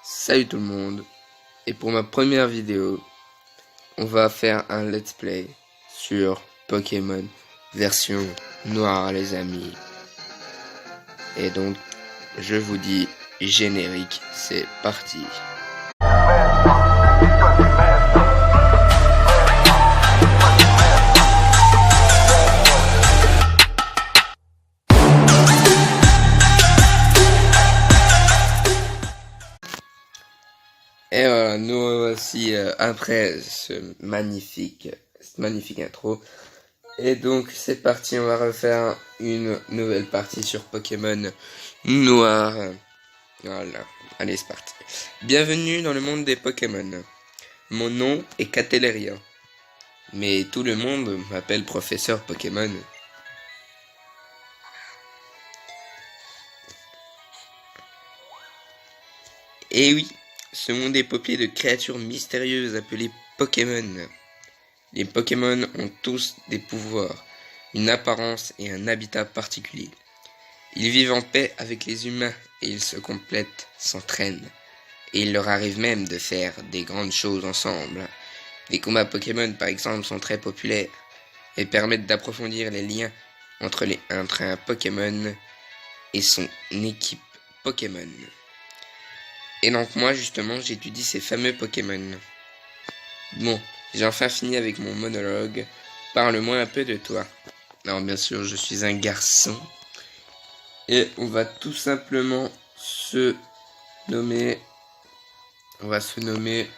Salut tout le monde, et pour ma première vidéo, on va faire un let's play sur Pokémon version noire les amis. Et donc, je vous dis générique, c'est parti. Et voilà, nous voici après cette magnifique intro. Et donc c'est parti, on va refaire une nouvelle partie sur Pokémon Noir. Voilà, allez c'est parti. Bienvenue dans le monde des Pokémon. Mon nom est Cateleria, mais tout le monde m'appelle Professeur Pokémon. Et oui, ce monde est peuplé de créatures mystérieuses appelées Pokémon. Les Pokémon ont tous des pouvoirs, une apparence et un habitat particulier. Ils vivent en paix avec les humains et ils se complètent, s'entraînent. Et il leur arrive même de faire des grandes choses ensemble. Les combats Pokémon par exemple sont très populaires et permettent d'approfondir les liens entre un Pokémon et son équipe Pokémon. Et donc moi justement j'étudie ces fameux Pokémon. Bon, j'ai enfin fini avec mon monologue. Parle-moi un peu de toi. Alors bien sûr je suis un garçon. Et on va tout simplement se nommer... On va se nommer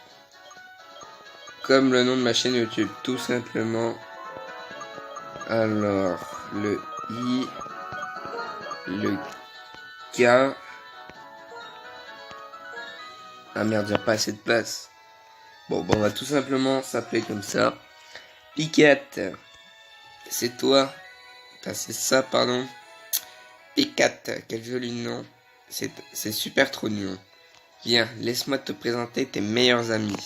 comme le nom de ma chaîne YouTube. Tout simplement. Alors, le I, le K... Ah merde, j'ai pas assez de place. Bon, on va tout simplement s'appeler comme ça. Picat, c'est toi. Enfin, c'est ça, pardon. Picat, quel joli nom. C'est super trop mignon. Viens, laisse-moi te présenter tes meilleurs amis.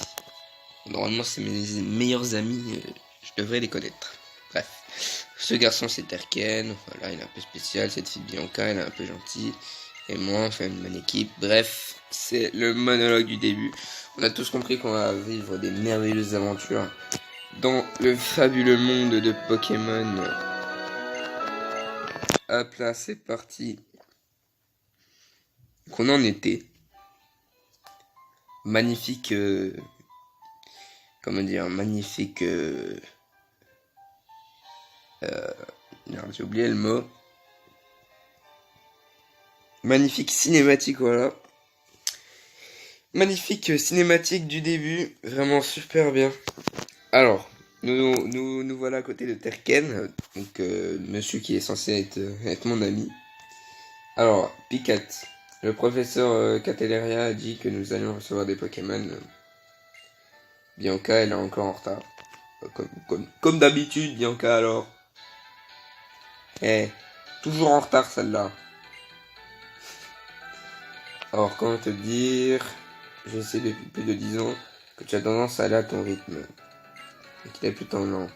Normalement, c'est mes meilleurs amis. Je devrais les connaître. Bref. Ce garçon, c'est Terken. Voilà, il est un peu spécial. Cette fille, Bianca, elle est un peu gentille. Et moi, on fait une bonne équipe. Bref, c'est le monologue du début. On a tous compris qu'on va vivre des merveilleuses aventures dans le fabuleux monde de Pokémon. Hop là, c'est parti. Qu'on en était. Magnifique... comment dire, magnifique... j'ai oublié le mot. Magnifique cinématique, voilà. Magnifique cinématique du début, vraiment super bien. Alors, nous voilà à côté de Terken, donc monsieur qui est censé être mon ami. Alors, Picat, le professeur Cateleria a dit que nous allions recevoir des Pokémon. Bianca, elle est encore en retard. Comme d'habitude, Bianca, alors. Toujours en retard, celle-là. Alors, comment te dire... Je sais depuis plus de 10 ans que tu as tendance à aller à ton rythme. Et qu'il est plutôt lent.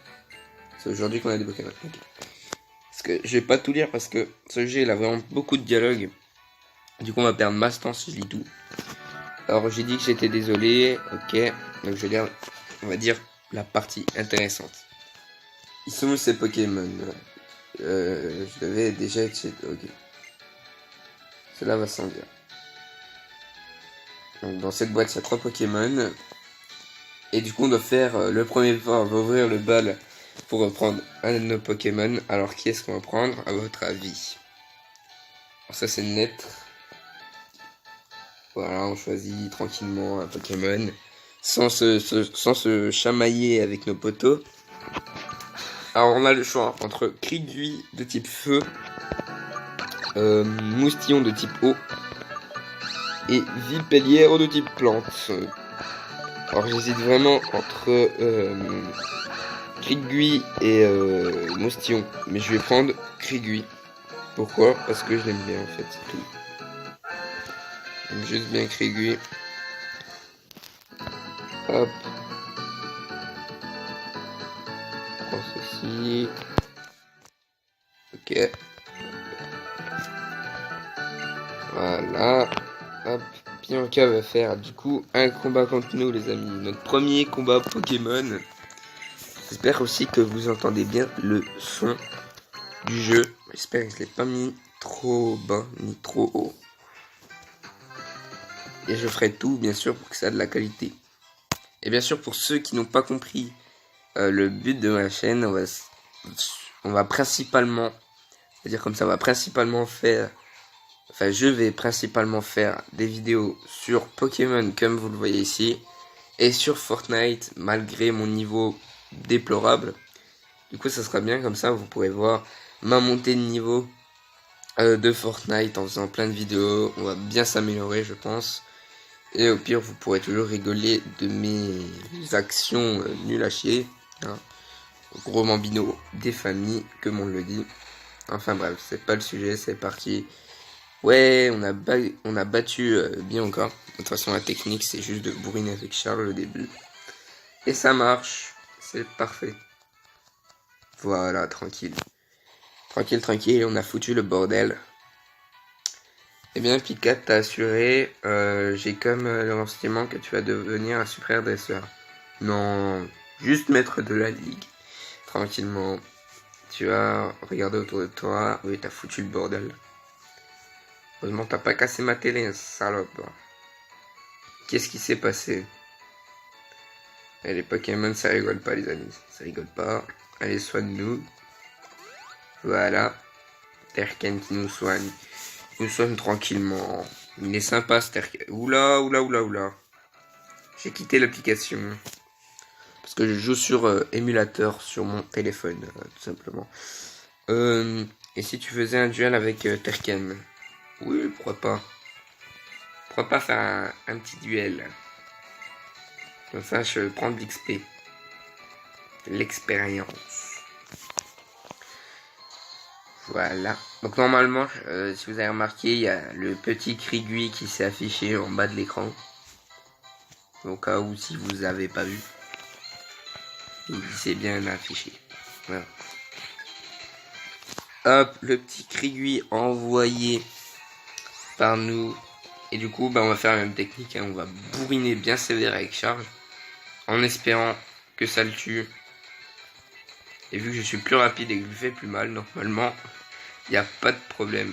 C'est aujourd'hui qu'on a des Pokémon. Okay. Parce que je vais pas tout lire parce que ce jeu il a vraiment beaucoup de dialogues. Du coup on va perdre masse temps si je lis tout. Alors j'ai dit que j'étais désolé. Ok. Donc je vais lire, on va dire, la partie intéressante. Ils sont où ces Pokémon? Je devais déjà être chez... Ok. Cela va sans dire. Donc dans cette boîte il y a 3 Pokémon. Et du coup on doit faire le premier pas, on va ouvrir le bal pour reprendre un de nos Pokémon. Alors qui est-ce qu'on va prendre à votre avis? Alors ça c'est net. Voilà, on choisit tranquillement un Pokémon. Sans se chamailler avec nos potos. Alors on a le choix entre Krigui de type feu, Moustillon de type eau et Vipellière de type plante. Alors j'hésite vraiment entre Krigui et Moustillon, mais je vais prendre Krigui. Pourquoi? Parce que je l'aime bien en fait, c'est tout. J'aime juste bien Krigui. Hop. Je prends ceci. Ok. Voilà. Hop. Bianca va faire du coup un combat contre nous les amis. Notre premier combat Pokémon. J'espère aussi que vous entendez bien le son du jeu. J'espère que je ne l'ai pas mis trop bas ni trop haut. Et je ferai tout bien sûr pour que ça ait de la qualité. Et bien sûr pour ceux qui n'ont pas compris le but de ma chaîne, on va principalement, c'est-à-dire comme ça, on va principalement faire, enfin je vais principalement faire des vidéos sur Pokémon comme vous le voyez ici, et sur Fortnite malgré mon niveau déplorable. Du coup ça sera bien comme ça, vous pourrez voir ma montée de niveau de Fortnite en faisant plein de vidéos. On va bien s'améliorer je pense. Et au pire vous pourrez toujours rigoler de mes actions nulles à chier. Hein. Gros Bambino des familles, comme on le dit. Enfin bref, c'est pas le sujet, c'est parti. Ouais, on a battu Bianca. De toute façon, la technique, c'est juste de bourriner avec Charles au début. Et ça marche. C'est parfait. Voilà, tranquille. Tranquille, on a foutu le bordel. Eh bien, Pika t'a assuré, j'ai comme le renseignement que tu vas devenir un super dresseur. Non, juste maître de la ligue. Tranquillement. Tu vas regarder autour de toi. Oui, t'as foutu le bordel. Heureusement, t'as pas cassé ma télé, salope. Qu'est-ce qui s'est passé? Et les Pokémon, ça rigole pas, les amis. Ça rigole pas. Allez, soigne-nous. Voilà. Terken qui nous soigne. Il nous soigne tranquillement. Il est sympa, ce Terken. Oula. J'ai quitté l'application. Parce que je joue sur émulateur sur mon téléphone, tout simplement. Et si tu faisais un duel avec Terken? Oui, pourquoi pas. Pourquoi pas faire un petit duel? Comme ça, je prends de l'XP. De l'expérience. Voilà. Donc normalement, si vous avez remarqué, il y a le petit Krigui qui s'est affiché en bas de l'écran. Au cas où si vous avez pas vu. Il s'est bien affiché. Voilà. Hop, le petit Krigui envoyé par nous. Et du coup, on va faire la même technique. Hein. On va bourriner bien sévère avec Charge. En espérant que ça le tue. Et vu que je suis plus rapide et que je lui fais plus mal, normalement, il n'y a pas de problème.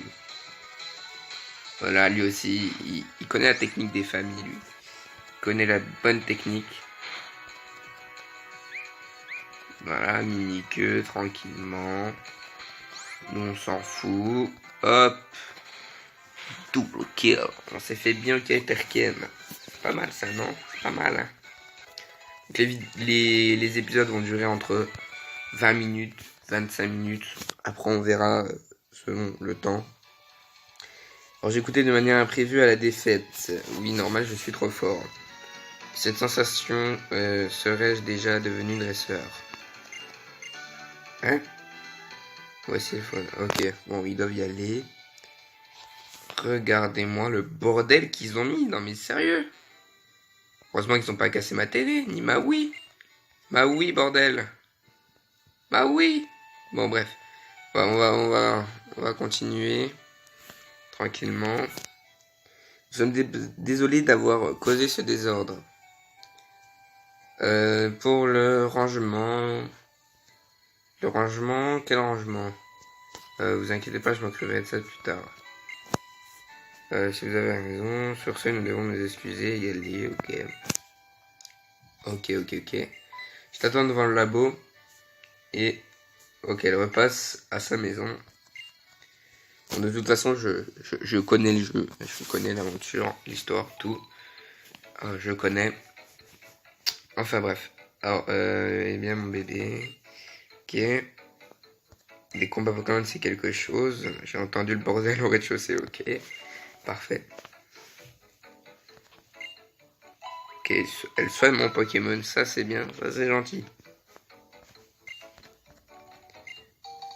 Voilà, lui aussi, il connaît la technique des familles, lui. Il connaît la bonne technique. Voilà, mini-queue, tranquillement. Nous, on s'en fout. Hop. Double kill. On s'est fait bien qu'il Terken. C'est pas mal ça, non? C'est pas mal, hein. Les épisodes vont durer entre 20 minutes, 25 minutes. Après, on verra selon le temps. Alors, j'ai écouté de manière imprévue à la défaite. Oui, normal, je suis trop fort. Cette sensation, serais-je déjà devenu dresseur? Hein? Ouais, c'est fun. Ok, bon, ils doivent y aller. Regardez-moi le bordel qu'ils ont mis. Non, mais sérieux? Heureusement qu'ils n'ont pas cassé ma télé, ni ma Wii. Ma Wii, bordel. Ma Wii. Bon, bref. On va continuer. Tranquillement. Nous sommes désolés d'avoir causé ce désordre. Pour le rangement... Quel rangement? Vous inquiétez pas, je m'occuperai de ça plus tard. Si vous avez raison, sur ce, nous devons nous excuser et y aller, ok. Je t'attends devant le labo. Et... Ok, elle repasse à sa maison. Bon, de toute façon, je connais le jeu. Je connais l'aventure, l'histoire, tout. Je connais. Enfin bref. Alors, eh bien, mon bébé... Ok. Les combats Pokémon, c'est quelque chose. J'ai entendu le bordel au rez-de-chaussée, ok. Parfait. Ok, elle soigne mon Pokémon, ça c'est bien, ça c'est gentil.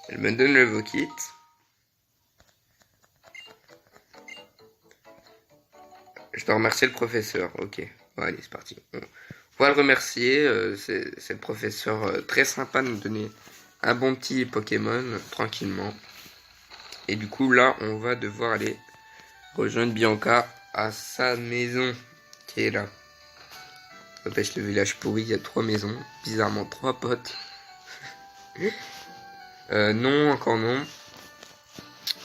Elle me donne le Vokit. Je dois remercier le professeur, ok. Bon, allez, c'est parti. On va le remercier, c'est le professeur très sympa de nous donner un bon petit Pokémon, tranquillement. Et du coup, là, on va devoir aller rejoindre Bianca à sa maison qui est là. Empêche le village pourri, il y a 3 maisons. Bizarrement 3 potes. Non, encore non.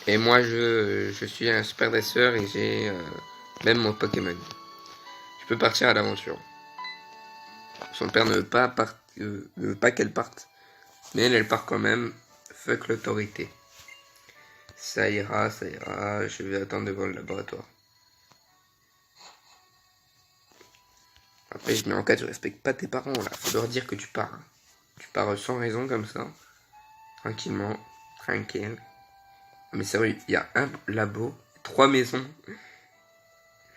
Et moi je suis un super dresseur et j'ai même mon Pokémon. Je peux partir à l'aventure. Son père ne veut pas qu'elle parte. Mais elle part quand même. Fuck l'autorité. Ça ira, je vais attendre devant le laboratoire. Après, je mets en cas, tu respectes pas tes parents, là. Faut leur dire que tu pars. Hein. Tu pars sans raison, comme ça. Tranquillement. Tranquille. Mais sérieux, il y a un labo, 3 maisons.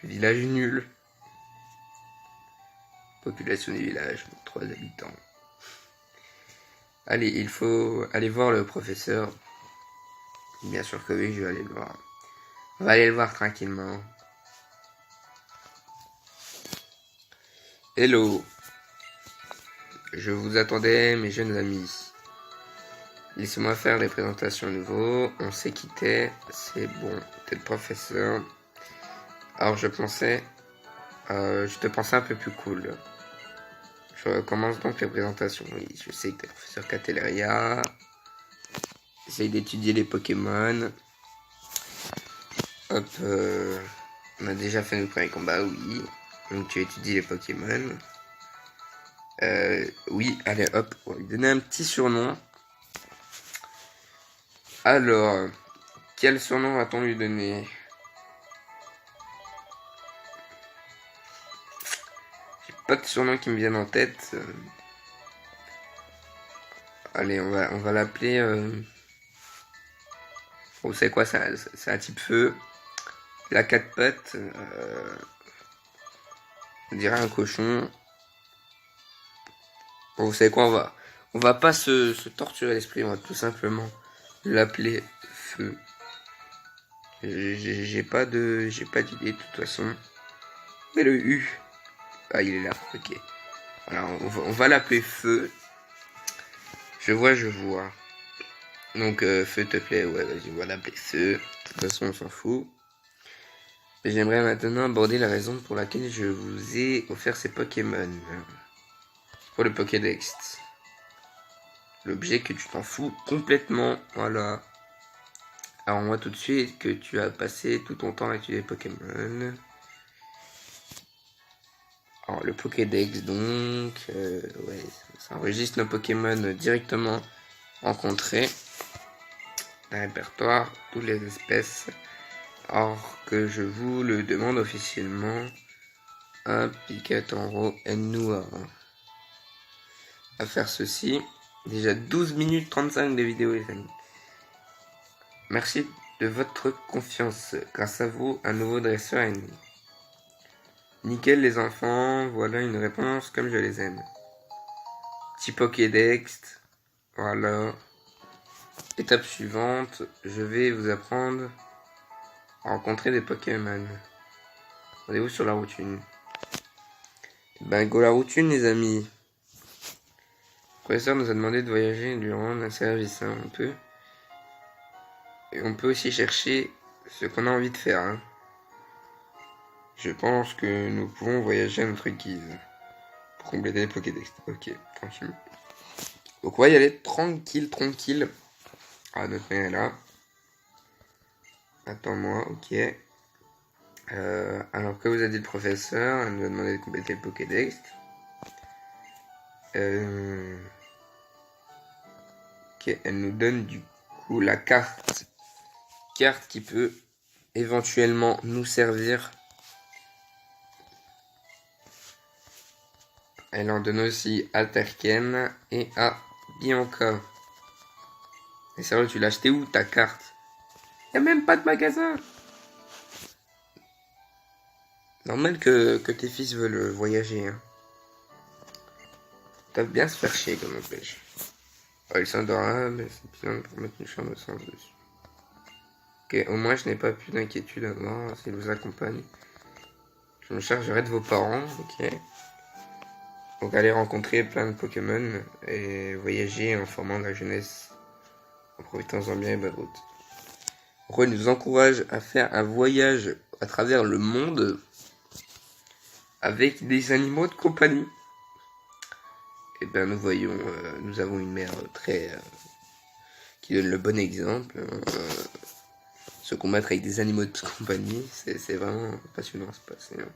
Village nul. Population du village, 3 habitants. Allez, il faut aller voir le professeur. Bien sûr que oui, je vais aller le voir. On va aller le voir tranquillement. Hello. Je vous attendais, mes jeunes amis. Laissez-moi faire les présentations à nouveau. On s'est quitté. C'est bon. T'es le professeur. Alors je te pensais un peu plus cool. Je recommence donc les présentations. Oui, je sais que t'es le professeur Cateleria. J'essaye d'étudier les Pokémon. Hop, on a déjà fait notre premier combat, oui. Donc tu étudies les Pokémon. Oui, allez hop, on va lui donner un petit surnom. Alors, quel surnom va-t-on lui donner? J'ai pas de surnom qui me viennent en tête. Allez, on va l'appeler... Vous savez quoi, c'est un type feu. Il a 4 pattes. On dirait un cochon. Bon, vous savez quoi, on va pas se torturer l'esprit, on va tout simplement l'appeler Feu. J'ai pas d'idée de toute façon. Mais le U. Ah, il est là, ok. Alors, on va l'appeler Feu. Je vois. Donc, Feu, te plaît, ouais, vas-y, on va l'appeler Feu. De toute façon, on s'en fout. Mais j'aimerais maintenant aborder la raison pour laquelle je vous ai offert ces Pokémon. Pour le Pokédex. L'objet que tu t'en fous complètement, voilà. Alors on voit tout de suite que tu as passé tout ton temps à étudier les Pokémon. Alors le Pokédex donc, ouais, ça enregistre nos Pokémon directement rencontrés. Un répertoire, toutes les espèces. Or que je vous le demande officiellement, un Pikatanro Noir. À faire ceci, déjà 12 minutes 35 de vidéo les amis. Merci de votre confiance. Grâce à vous, un nouveau dresseur est né. Nickel les enfants, voilà une réponse comme je les aime. Petit Pokédex, voilà. Étape suivante, je vais vous apprendre à rencontrer des Pokémon. Rendez-vous sur la route 1. Ben go la route 1 les amis. Le professeur nous a demandé de voyager et de lui rendre un service, hein, Et on peut aussi chercher ce qu'on a envie de faire. Hein. Je pense que nous pouvons voyager à notre guise. Pour compléter les Pokédex. Ok, tranquille. Donc on va y aller tranquille. Ah, notre main est là. Attends-moi, ok. Alors que vous a dit le professeur, elle nous a demandé de compléter le Pokédex. Ok, elle nous donne du coup la carte. Carte qui peut éventuellement nous servir. Elle en donne aussi à Terken et à Bianca. Et sérieux, tu l'as acheté où ta carte? Y a même pas de magasin. Normal que tes fils veulent voyager. Hein. Ils doivent bien se faire chier comme pêche. Oh, ils sont adorables, c'est bien pour mettre une chambre de sens dessus. Ok, au moins je n'ai pas plus d'inquiétude à avoir s'ils vous accompagnent. Je me chargerai de vos parents, ok. Donc allez rencontrer plein de Pokémon et voyager en formant la jeunesse en profitant-en bien et bonne route. Pourquoi il nous encourage à faire un voyage à travers le monde avec des animaux de compagnie. Et ben nous voyons, nous avons une mère qui donne le bon exemple. Se combattre avec des animaux de compagnie, c'est vraiment passionnant, c'est passionnant.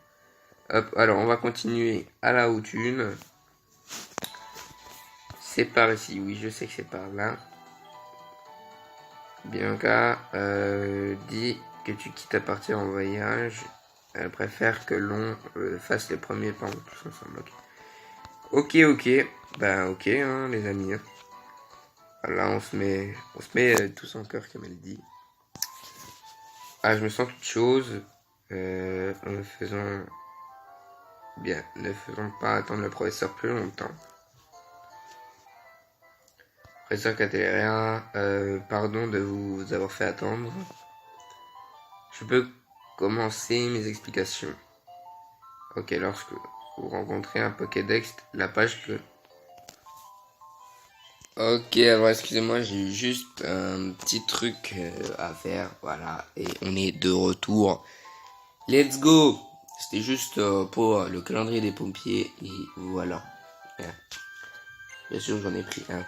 Hop, alors on va continuer à la haute une. C'est par ici, oui, je sais que c'est par là. Bianca dit que tu quittes à partir en voyage. Elle préfère que l'on fasse les premiers pas tous ensemble. Ok. Bah ok, hein, les amis. Hein. Là, on se met tous en cœur, comme elle dit. Ah, je me sens toute chose. En ne faisant... Bien, ne faisons pas attendre le professeur plus longtemps. Professeur Catéléria, pardon de vous avoir fait attendre. Je peux commencer mes explications. Ok, lorsque vous rencontrez un Pokédex, la page peut... Ok, alors excusez-moi, j'ai eu juste un petit truc à faire, voilà, et on est de retour. Let's go! C'était juste pour le calendrier des pompiers, et voilà. Bien sûr, j'en ai pris un.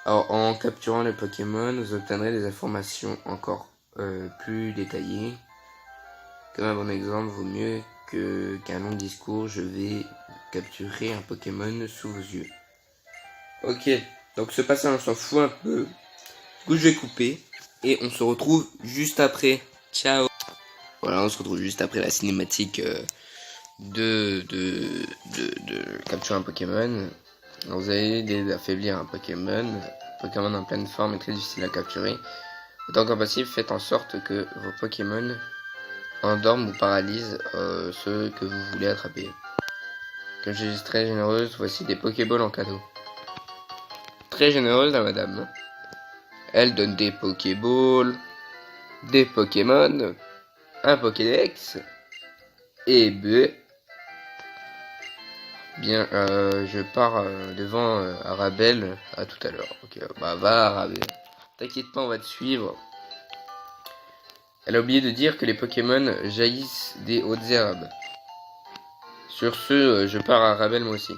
Alors, en capturant les Pokémon, vous obtiendrez des informations encore plus détaillées. Comme un bon exemple, vaut mieux qu'un long discours, je vais capturer un Pokémon sous vos yeux. Ok, donc ce passage on s'en fout un peu. Du coup je vais couper et on se retrouve juste après. Ciao. Voilà, on se retrouve juste après la cinématique de capturer un Pokémon. Alors, vous avez l'idée d'affaiblir un Pokémon. Pokémon en pleine forme est très difficile à capturer. Autant qu'en passif, faites en sorte que vos Pokémon endorment ou paralysent ceux que vous voulez attraper. Comme je suis très généreuse, voici des Pokéballs en cadeau. Très généreuse la madame. Elle donne des Pokéballs, des Pokémon, un Pokédex, et B. Bien, je pars devant Arabelle, à tout à l'heure. Ok, bah va Arabelle. T'inquiète pas, on va te suivre. Elle a oublié de dire que les Pokémon jaillissent des hautes herbes. Sur ce, je pars à Arabelle moi aussi.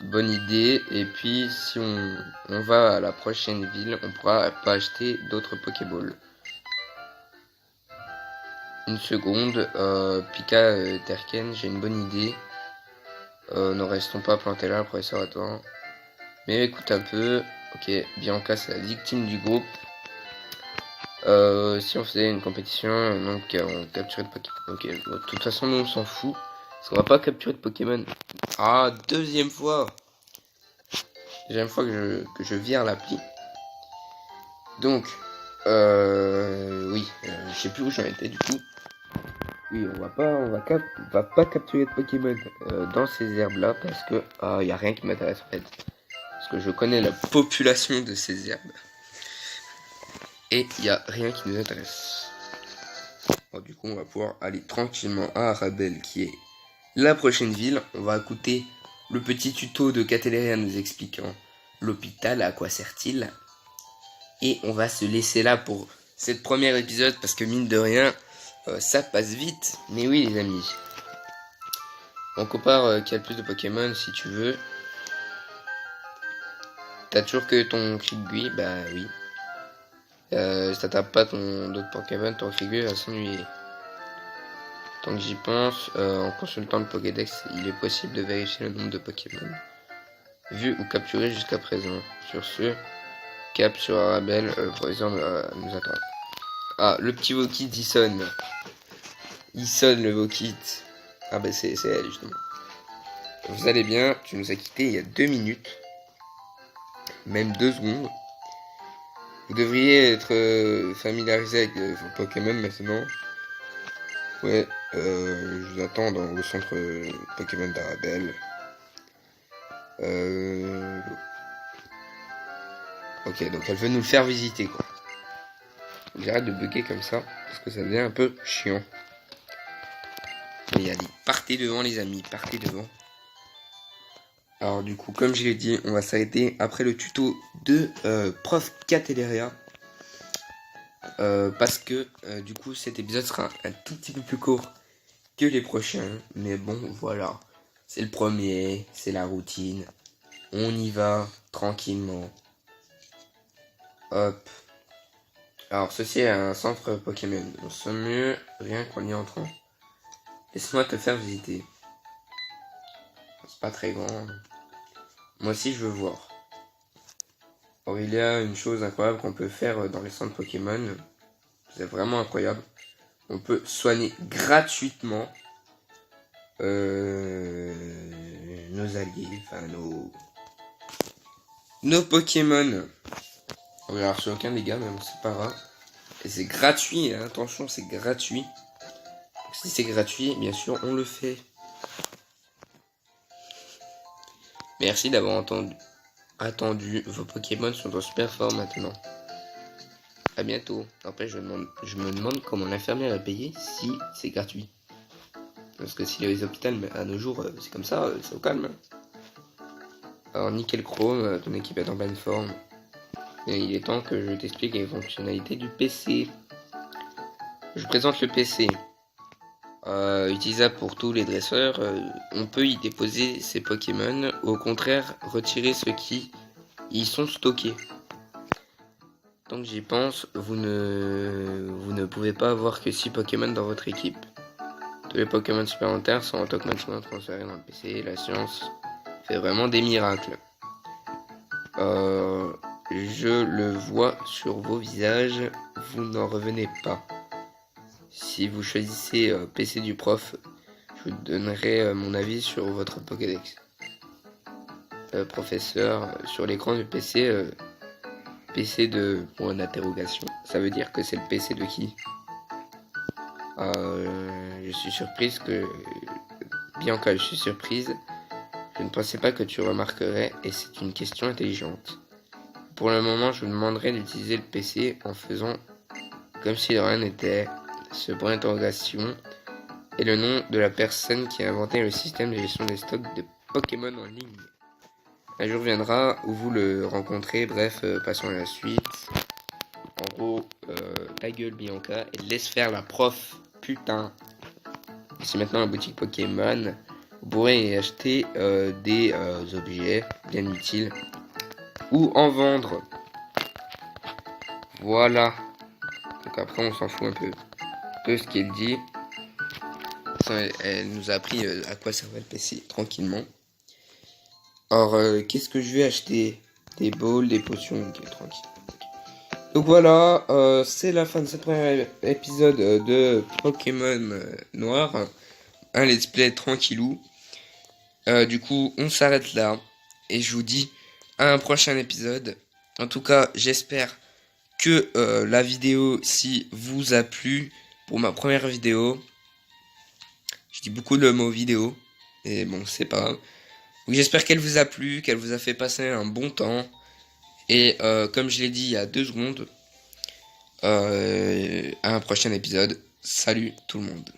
Bonne idée, et puis si on va à la prochaine ville, on pourra pas acheter d'autres Pokéballs. Une seconde, Pika Terken, j'ai une bonne idée. Ne restons pas plantés là, le professeur attend. Mais écoute un peu, ok, Bianca c'est la victime du groupe. Si on faisait une compétition, donc on capturait de Pokémon. Ok, bon, de toute façon nous on s'en fout, parce qu'on va pas capturer de Pokémon. Ah, deuxième fois que je vire l'appli. Donc, oui, je sais plus où j'en étais du coup. Oui, on va pas capturer de Pokémon dans ces herbes là parce que y a rien qui m'intéresse en fait. Parce que je connais la population de ces herbes. Et il y a rien qui nous intéresse. Bon, du coup, on va pouvoir aller tranquillement à Arabelle qui est la prochaine ville. On va écouter le petit tuto de Catéléria nous expliquant l'hôpital, à quoi sert-il. Et on va se laisser là pour cette première épisode parce que mine de rien, ça passe vite. Mais oui les amis. On compare qui a le plus de Pokémon si tu veux. T'as toujours que ton Krigui, bah oui. Si t'attrapes pas d'autres Pokémon, ton Krigui va s'ennuyer. Tant que j'y pense, en consultant le Pokédex, il est possible de vérifier le nombre de Pokémon vus ou capturés jusqu'à présent. Sur ce, cap sur Arabelle, le professeur nous attend. Ah, le petit Vokit, il sonne. Il sonne le Vokit. Ah bah c'est elle justement. Vous allez bien, tu nous as quitté il y a 2 minutes. Même 2 secondes. Vous devriez être familiarisé avec vos Pokémon maintenant. Ouais, je vous attends dans le centre Pokémon d'Arabelle. Ok, donc elle veut nous le faire visiter quoi. J'arrête de bugger comme ça, parce que ça devient un peu chiant. Mais allez, partez devant les amis, partez devant. Alors du coup, comme je l'ai dit, on va s'arrêter après le tuto de Prof Catéléria. parce que du coup cet épisode sera un tout petit peu plus court que les prochains. Mais bon, voilà. C'est le premier, c'est la routine. On y va tranquillement. Hop. Alors ceci est un centre Pokémon. On se mieux rien qu'en y entrant. Laisse-moi te faire visiter. C'est pas très grand. Moi aussi je veux voir. Or il y a une chose incroyable qu'on peut faire dans les centres Pokémon. C'est vraiment incroyable. On peut soigner gratuitement nos alliés, enfin nos Pokémon. On va reçu aucun dégât, mais bon, c'est pas grave. Et c'est gratuit, hein, attention, c'est gratuit. Donc, si c'est gratuit, bien sûr, on le fait. Merci d'avoir attendu. Vos Pokémon sont en super forme maintenant. À bientôt. Après, je me demande comment l'infirmière va payer si c'est gratuit. Parce que si les hôpitaux, à nos jours, c'est comme ça, c'est au calme. Alors, nickel chrome, ton équipe est en pleine forme. Et il est temps que je t'explique les fonctionnalités du PC. Je présente le PC. Utilisable pour tous les dresseurs, on peut y déposer ses Pokémon, ou au contraire retirer ceux qui y sont stockés. Tant que j'y pense, vous ne pouvez pas avoir que 6 Pokémon dans votre équipe. Tous les Pokémon supplémentaires sont automatiquement transférés dans le PC. La science fait vraiment des miracles. Je le vois sur vos visages, vous n'en revenez pas. Si vous choisissez PC du prof, je vous donnerai mon avis sur votre Pokédex. Professeur, sur l'écran du PC, PC de point d'interrogation. Ça veut dire que c'est le PC de qui? Je suis surprise que... Bianca, je suis surprise. Je ne pensais pas que tu remarquerais, et c'est une question intelligente. Pour le moment, je vous demanderai d'utiliser le PC en faisant comme si de rien n'était. Ce point d'interrogation est le nom de la personne qui a inventé le système de gestion des stocks de Pokémon en ligne. Un jour viendra où vous le rencontrez. Bref, passons à la suite. En gros, ta gueule Bianca et laisse faire la prof, putain. C'est maintenant la boutique Pokémon. Vous pourrez y acheter des objets bien utiles ou en vendre. Voilà. Donc après on s'en fout un peu de ce qu'elle dit. Elle nous a appris à quoi servait le PC tranquillement. Alors qu'est-ce que je vais acheter? Des balls, des potions, ok, tranquille. Donc voilà, c'est la fin de ce premier épisode de Pokémon Noir. Un let's play tranquillou. Du coup, on s'arrête là. Et je vous dis à un prochain épisode. En tout cas, j'espère que la vidéo si vous a plu pour ma première vidéo. Je dis beaucoup de mots vidéo. Et bon, c'est pas grave. Donc j'espère qu'elle vous a plu, qu'elle vous a fait passer un bon temps. Et comme je l'ai dit il y a 2 secondes, à un prochain épisode. Salut tout le monde.